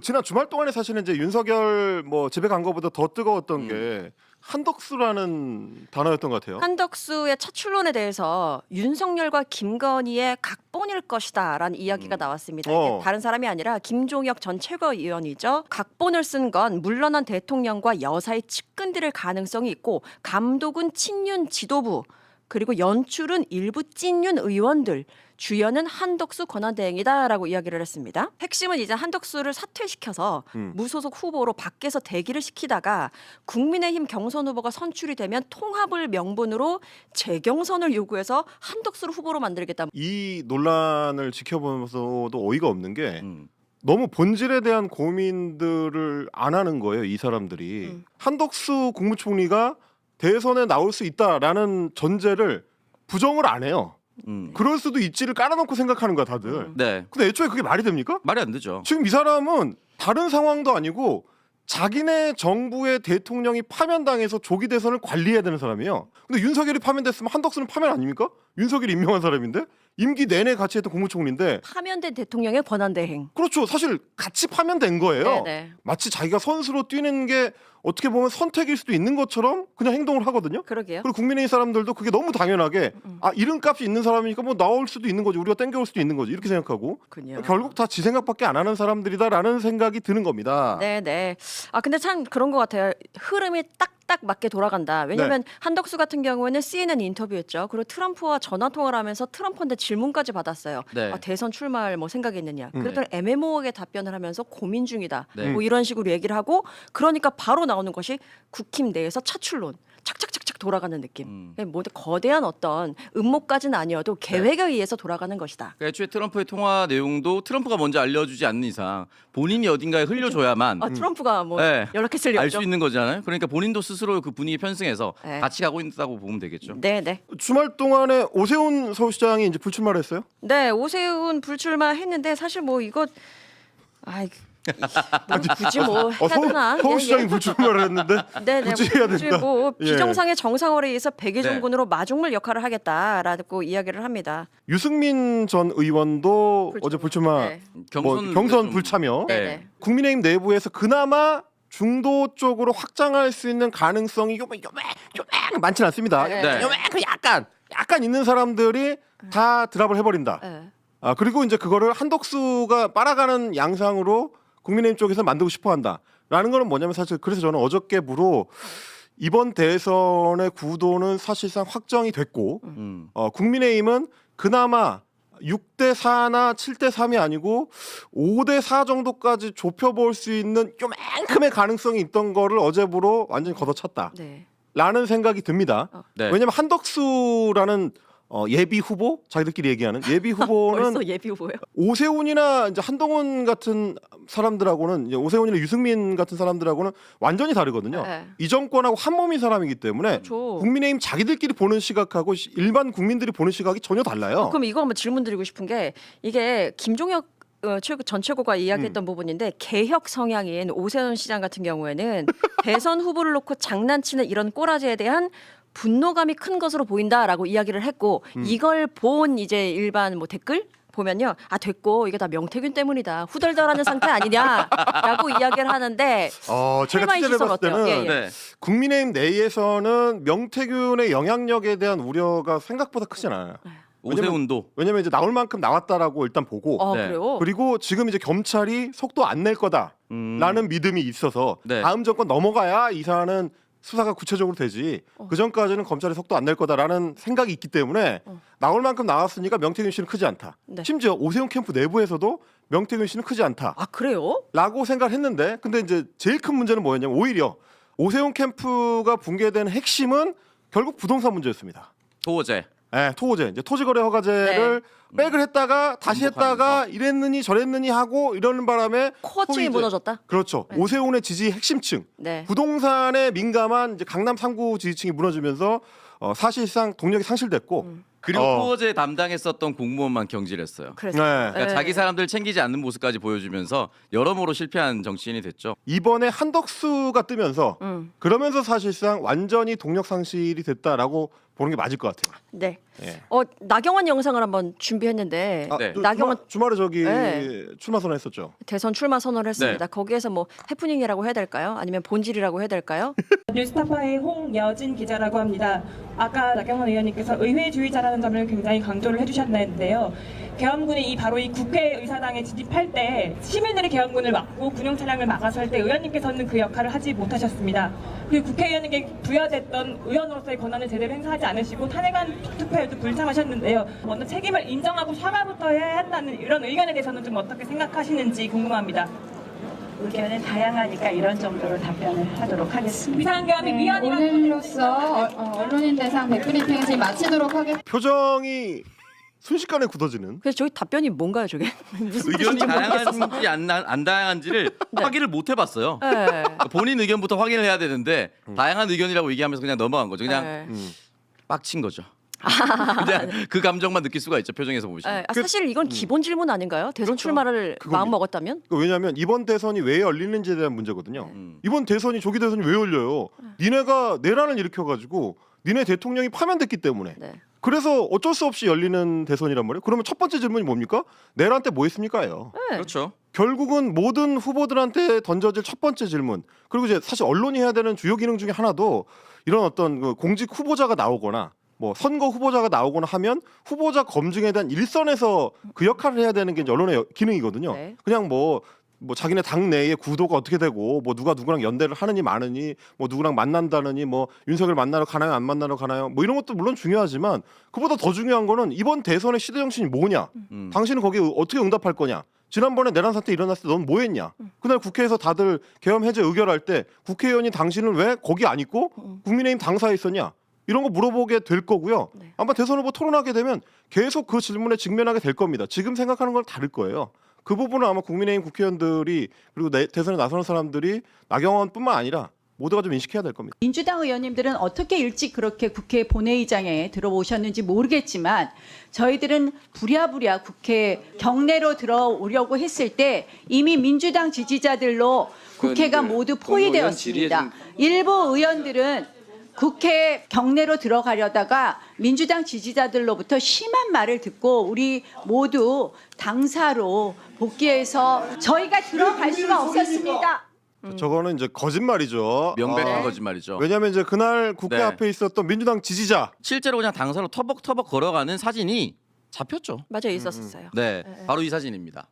지난 주말 동안에 사실은 이제 윤석열 뭐 집에 간 거보다 더 뜨거웠던 게 한덕수라는 단어였던 것 같아요. 한덕수의 첫 출론에 대해서 윤석열과 김건희의 각본일 것이다라는 이야기가 나왔습니다. 이게 다른 사람이 아니라 김종혁 전 최고위원이죠. 각본을 쓴 건 물러난 대통령과 여사의 측근들일 가능성이 있고 감독은 친윤 지도부 그리고 연출은 일부 찐윤 의원들, 주연은 한덕수 권한대행이다라고 이야기를 했습니다. 핵심은 이제 한덕수를 사퇴시켜서 무소속 후보로 밖에서 대기를 시키다가 국민의힘 경선 후보가 선출이 되면 통합을 명분으로 재경선을 요구해서 한덕수를 후보로 만들겠다. 이 논란을 지켜보면서도 어이가 없는 게 너무 본질에 대한 고민들을 안 하는 거예요. 이 사람들이. 한덕수 국무총리가 대선에 나올 수 있다라는 전제를 부정을 안 해요. 그럴 수도 있지를 깔아놓고 생각하는 거야 다들. 네. 근데 애초에 그게 말이 됩니까? 말이 안 되죠. 지금 이 사람은 다른 상황도 아니고 자기네 정부의 대통령이 파면당해서 조기 대선을 관리해야 되는 사람이에요. 근데 윤석열이 파면됐으면 한덕수는 파면 아닙니까? 윤석열이 임명한 사람인데 임기 내내 같이 했던 국무총리인데. 파면된 대통령의 권한대행. 그렇죠. 사실 같이 파면된 거예요. 네네. 마치 자기가 선수로 뛰는 게 어떻게 보면 선택일 수도 있는 것처럼 그냥 행동을 하거든요. 그러게요. 그리고 국민의힘 사람들도 그게 너무 당연하게 아 이름값이 있는 사람이니까 뭐 나올 수도 있는 거지, 우리가 땡겨올 수도 있는 거지 이렇게 생각하고 그렇군요. 결국 다 지 생각밖에 안 하는 사람들이다라는 생각이 드는 겁니다. 네네. 아 근데 참 그런 것 같아요. 흐름이 딱딱 맞게 돌아간다. 왜냐하면 한덕수 같은 경우에는 CNN 인터뷰했죠. 그리고 트럼프와 전화 통화를 하면서 트럼프한테 질문까지 받았어요. 네. 아, 대선 출마할 뭐 생각이 있느냐. 그랬더니 애매모호하게 답변을 하면서 고민 중이다. 네. 뭐 이런 식으로 얘기를 하고 그러니까 바로 나오는 것이 국힘 내에서 차출론. 착착착착 돌아가는 느낌. 뭐 거대한 어떤 음모까지는 아니어도 계획에 의해서 돌아가는 것이다. 그러니까 애초에 트럼프의 통화 내용도 트럼프가 먼저 알려주지 않는 이상 본인이 어딘가에 흘려줘야만 아, 트럼프가 뭐 네. 연락했을 리 알 없죠. 수 있는 거잖아요. 그러니까 본인도 스스로 그 분위기 편승해서 네. 같이 가고 있다고 보면 되겠죠. 네네. 주말 동안에 오세훈 서울시장이 이제 불출마를 했어요. 네, 오세훈 불출마했는데 사실 뭐 이거 아이 뭐 굳이 뭐 해야 되나? 서울시장이 예, 예. 불출마를 했는데 네네. 굳이 해야 굳이 된다. 뭐 예. 비정상의 정상화에 의해서 백의종군으로 네. 마중물 역할을 하겠다라고 이야기를 합니다. 유승민 전 의원도 불출마. 어제 불출마, 네. 경선 좀- 불참여. 네. 네. 국민의힘 내부에서 그나마 중도 쪽으로 확장할 수 있는 가능성이 요만 많지는 않습니다. 네. 네. 약간 있는 사람들이 다 드랍을 해버린다. 네. 아 그리고 이제 그거를 한덕수가 빨아가는 양상으로 국민의힘 쪽에서 만들고 싶어한다라는 거는 뭐냐면 사실 그래서 저는 어저께부로 이번 대선의 구도는 사실상 확정이 됐고 국민의힘은 그나마 6대 4나 7대 3이 아니고 5대 4 정도까지 좁혀볼 수 있는 요만큼의 가능성이 있던 거를 어제부로 완전히 걷어찼다. 네. 라는 생각이 듭니다. 네. 왜냐면 한덕수라는 예비 후보, 자기들끼리 얘기하는 예비 후보는 벌써 예비 후보예요. 오세훈이나 이제 한동훈 같은 사람들하고는 이제 오세훈이나 유승민 같은 사람들하고는 완전히 다르거든요. 네. 이 정권하고 한 몸인 사람이기 때문에 그렇죠. 국민의힘 자기들끼리 보는 시각하고 일반 국민들이 보는 시각이 전혀 달라요. 그럼 이거 한번 질문 드리고 싶은 게 이게 김종혁 전 최고가 이야기했던 부분인데 개혁 성향인 오세훈 시장 같은 경우에는 대선 후보를 놓고 장난치는 이런 꼬라지에 대한 분노감이 큰 것으로 보인다라고 이야기를 했고 이걸 본 이제 일반 뭐 댓글 보면요, 아 됐고 이게 다 명태균 때문이다, 후덜덜하는 상태 아니냐라고 이야기를 하는데 제가 해마이 취재를 시선 해봤을 때는 어때요? 예, 예. 네. 국민의힘 내에서는 명태균의 영향력에 대한 우려가 생각보다 크진 않아요. 오세훈도 왜냐면 이제 나올 만큼 나왔다라고 일단 보고 네. 그래요? 그리고 지금 이제 검찰이 속도 안 낼 거다라는 믿음이 있어서 네. 다음 정권 넘어가야 이 사안은 수사가 구체적으로 되지 그 전까지는 검찰이 속도 안 낼 거다라는 생각이 있기 때문에 나올 만큼 나왔으니까 명태균 씨는 크지 않다. 네. 심지어 오세훈 캠프 내부에서도 명태균 씨는 크지 않다. 아 그래요? 라고 생각을 했는데 근데 이제 제일 큰 문제는 뭐였냐면 오히려 오세훈 캠프가 붕괴된 핵심은 결국 부동산 문제였습니다. 도어제. 네, 토호제, 이제 토지거래 허가제를 백을 했다가 다시 했다가 이랬느니 저랬느니 하고 이러는 바람에 코어층이 소위 이제 무너졌다. 그렇죠. 네. 오세훈의 지지 핵심층, 네. 부동산에 민감한 이제 강남 3구 지지층이 무너지면서 사실상 동력이 상실됐고 그리고 토어제 담당했었던 공무원만 경질했어요. 그래서 네. 그러니까 자기 사람들 챙기지 않는 모습까지 보여주면서 여러모로 실패한 정치인이 됐죠. 이번에 한덕수가 뜨면서 그러면서 사실상 완전히 동력 상실이 됐다라고 보는 게 맞을 것 같아요. 네. 예. 나경원 영상을 한번 준비했는데 네. 나경원 주말에 저기 네. 출마 선언했었죠. 대선 출마 선언을 했습니다. 네. 거기에서 뭐 해프닝이라고 해야 될까요? 아니면 본질이라고 해야 될까요? 뉴스타파의 홍여진 기자라고 합니다. 아까 나경원 의원님께서 의회주의자라는 점을 굉장히 강조를 해주셨는데요. 계엄군이 바로 이 국회의사당에 진입할 때 시민들이 계엄군을 막고 군용 차량을 막아설 때 의원님께서는 그 역할을 하지 못하셨습니다. 그리고 국회의원에게 부여됐던 의원으로서의 권한을 제대로 행사하지 않으시고 탄핵안 투표에도 불참하셨는데요. 먼저 책임을 인정하고 사과부터 해야 한다는 이런 의견에 대해서는 좀 어떻게 생각하시는지 궁금합니다. 의견은 다양하니까 이런 정도로 답변을 하도록 하겠습니다. 비상계엄이 위헌이라고 오늘로써 언론인 대상 백브리핑을 지금 마치도록 하겠습니다. 표정이 순식간에 굳어지는. 그래서 저희 답변이 뭔가요, 저게? 무슨 의견이 뜻인지 모르겠어요. 다양한지 안 다양한지를 네. 확인을 못 해봤어요. 네. 본인 의견부터 확인을 해야 되는데 다양한 의견이라고 얘기하면서 그냥 넘어간 거죠. 그냥 네. 빡친 거죠. 그냥 그 감정만 느낄 수가 있죠. 표정에서 보시면. 사실 이건 기본 질문 아닌가요? 대선 그렇죠. 출마를 그겁니다. 마음 먹었다면? 왜냐하면 이번 대선이 왜 열리는지에 대한 문제거든요. 이번 대선이 조기 대선이 왜 열려요? 니네가 내란을 일으켜가지고 니네 대통령이 파면됐기 때문에. 네. 그래서 어쩔 수 없이 열리는 대선이란 말이에요. 그러면 첫 번째 질문이 뭡니까? 내란 때 뭐 했습니까요? 네. 그렇죠. 결국은 모든 후보들한테 던져질 첫 번째 질문, 그리고 이제 사실 언론이 해야 되는 주요 기능 중에 하나도 이런 어떤 그 공직 후보자가 나오거나 뭐 선거 후보자가 나오거나 하면 후보자 검증에 대한 일선에서 그 역할을 해야 되는 게 이제 언론의 기능이거든요. 네. 그냥 뭐 자기네 당 내의 구도가 어떻게 되고 뭐 누가 누구랑 연대를 하느니 마느니 뭐 누구랑 만난다느니 뭐 윤석열 만나러 가나요 안 만나러 가나요 뭐 이런 것도 물론 중요하지만 그보다 더 중요한 거는 이번 대선의 시대 정신이 뭐냐, 당신은 거기에 어떻게 응답할 거냐, 지난번에 내란 사태 일어났을 때 넌 뭐 했냐, 그날 국회에서 다들 계엄 해제 의결할 때 국회의원이 당신은 왜 거기 안 있고 국민의힘 당사에 있었냐, 이런 거 물어보게 될 거고요. 네. 아마 대선 후보 토론하게 되면 계속 그 질문에 직면하게 될 겁니다. 지금 생각하는 건 다를 거예요. 그 부분은 아마 국민의힘 국회의원들이 그리고 대선에 나서는 사람들이 나경원뿐만 아니라 모두가 좀 인식해야 될 겁니다. 민주당 의원님들은 어떻게 일찍 그렇게 국회 본회의장에 들어오셨는지 모르겠지만 저희들은 부랴부랴 국회 경내로 들어오려고 했을 때 이미 민주당 지지자들로 국회가 모두 포위되었습니다. 일부 의원들은 국회 경내로 들어가려다가 민주당 지지자들로부터 심한 말을 듣고 우리 모두 당사로 복귀해서 저희가 들어갈 수가 없었습니다. 저거는 이제 거짓말이죠. 명백한 거짓말이죠. 왜냐하면 이제 그날 국회 네. 앞에 있었던 민주당 지지자 실제로 그냥 당사로 터벅터벅 걸어가는 사진이 잡혔죠. 맞아요, 있었어요. 네, 바로 이 사진입니다.